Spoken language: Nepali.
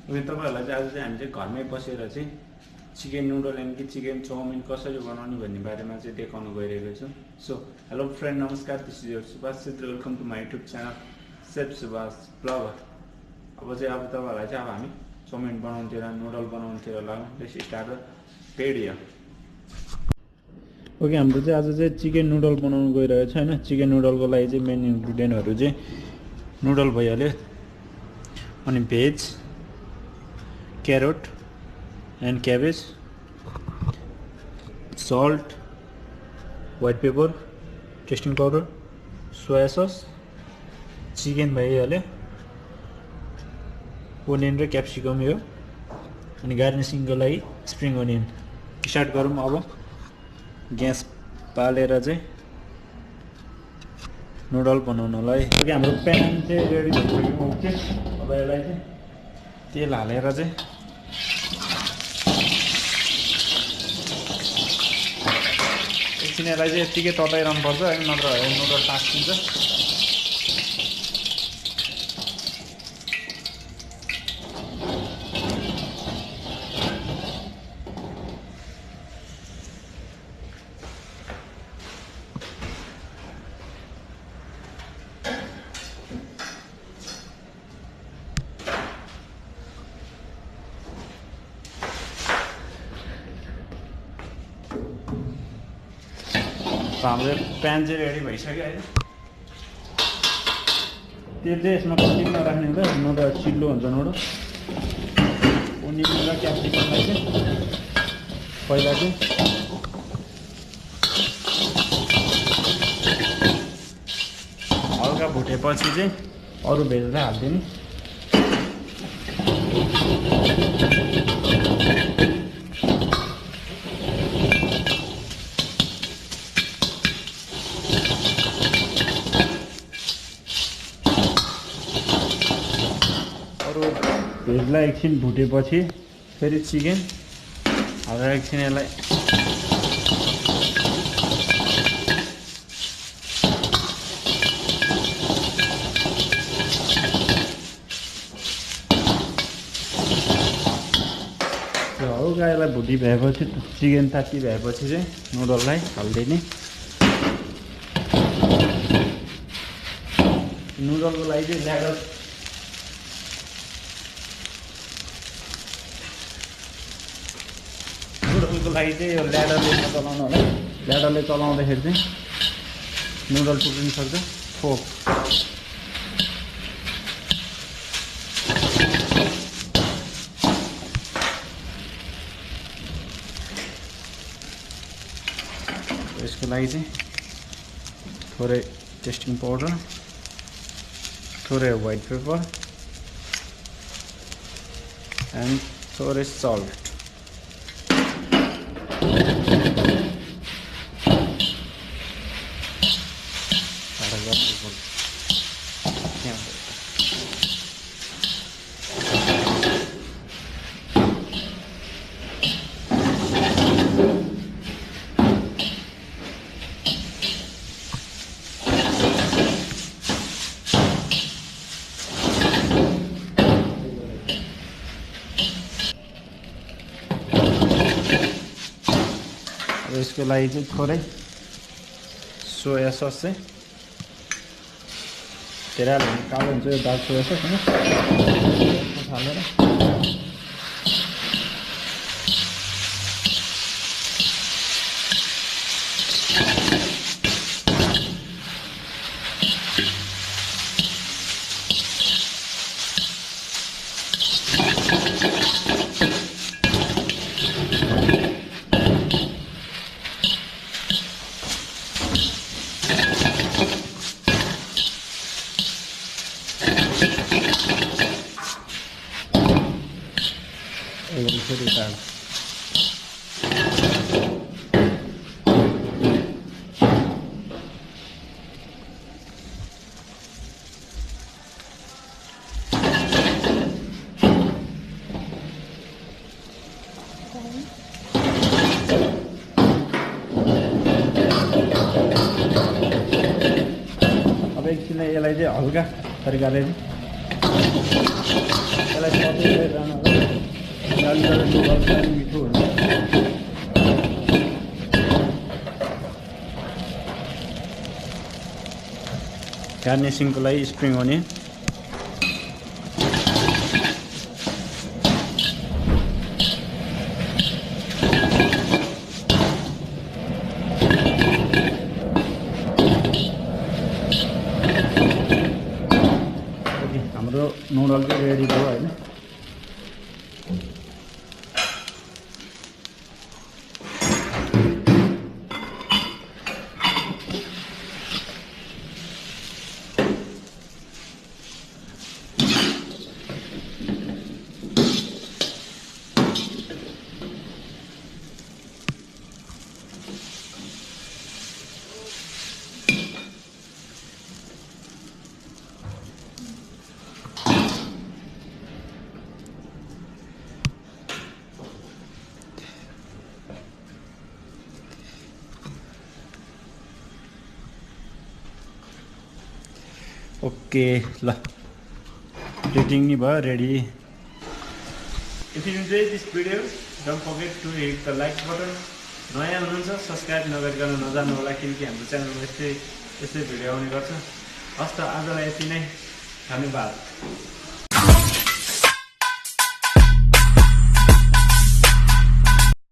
ओके तपाईहरुलाई चाहिँ आज चाहिँ हामी चाहिँ घरमै बसेर चाहिँ चिकन नुडल एन्ड कि चिकन चाउमिन कसरी बनाउने भन्ने बारेमा चाहिँ देखाउन गइरहेको छु। सो हेलो फ्रेन्ड, नमस्कार, this is your Subhash Chhetri, welcome to my YouTube channel chef Subhash blogger. अब तपाईहरुलाई चाहिँ अब हामी चाउमिन बनाउनुतिर नुडल बनाउनुतिर लागौँ। Let's start the video. Okay, हाम्रो चाहिँ आज चाहिँ चिकन नुडल बनाउनु गइरहेको छ हैन। चिकन नुडलको लागि चाहिँ मेन इन्ग्रेडिएन्टहरु चाहिँ नुडल भइहाल्यो, अनि veg, carrot and cabbage, salt, white pepper, tasting powder, soya sauce, chicken भइहाल्यो, onion र क्याप्सिकम यो, अनि गार्निशिङको लागि स्प्रिङ अनियन। स्टार्ट गरौँ अब। ग्यास पालेर चाहिँ नुडल बनाउनलाई ओके हाम्रो प्यान चाहिँ रेडी भइसक्यो। ओके, अब यसलाई चाहिँ तेल हालेर चाहिँ एकछिन यसलाई चाहिँ यत्तिकै तताइरहनु पर्छ है, नत्र नुडल टाँसिन्छ। हाम्रो प्यान चाहिँ रेडी भइसक्यो है। तेल चाहिँ यसमा कति नराख्ने हुँदा नुडल चिल्लो हुन्छ। नुडल ओनियन र क्याप्सिकमलाई चाहिँ पहिला चाहिँ हल्का भुटेपछि चाहिँ अरू भेजलाई हालिदिने। भेजलाई एकछिन भुटेपछि फेरि चिकन हालेर एकछिन यसलाई हल्का यसलाई भुटी भएपछि चिकन ताती भएपछि चाहिँ नुडललाई हालिदिने। नुडलको लागि चाहिँ ल्याडर नुडलको लागि चाहिँ यो ल्याडरले चलाउनु होला। ल्याडरले चलाउँदाखेरि चाहिँ नुडल टुक्रिन सक्छ। फोक यसको लागि चाहिँ थोरै टेस्टिङ पाउडर, थोरै व्हाइट पेपर एन्ड थोरै सल्ट। यसको लागि चाहिँ थोरै सोया सस चाहिँ धेरै हाल्यो भने कालो हुन्छ यो डार्क सोया सस हैन, हालेर फेरि ताल अब एकछिन यसलाई चाहिँ हल्का तरिकाले यसलाई सबै जान होला मिठो हुन्छ। गार्निसिङको लागि स्प्रिङ अनियन हाम्रो नुडल चाहिँ रेडी भयो हैन। ओके ल प्लेटिङ नि भयो ready. If you enjoy this video don't forget to hit the like button. नयाँ हुनुहुन्छ सब्सक्राइब नगरिकन नजानु होला किनकि हाम्रो च्यानलमा यस्तै भिडियो आउने गर्छ। हस् त आजलाई यति नै, धन्यवाद।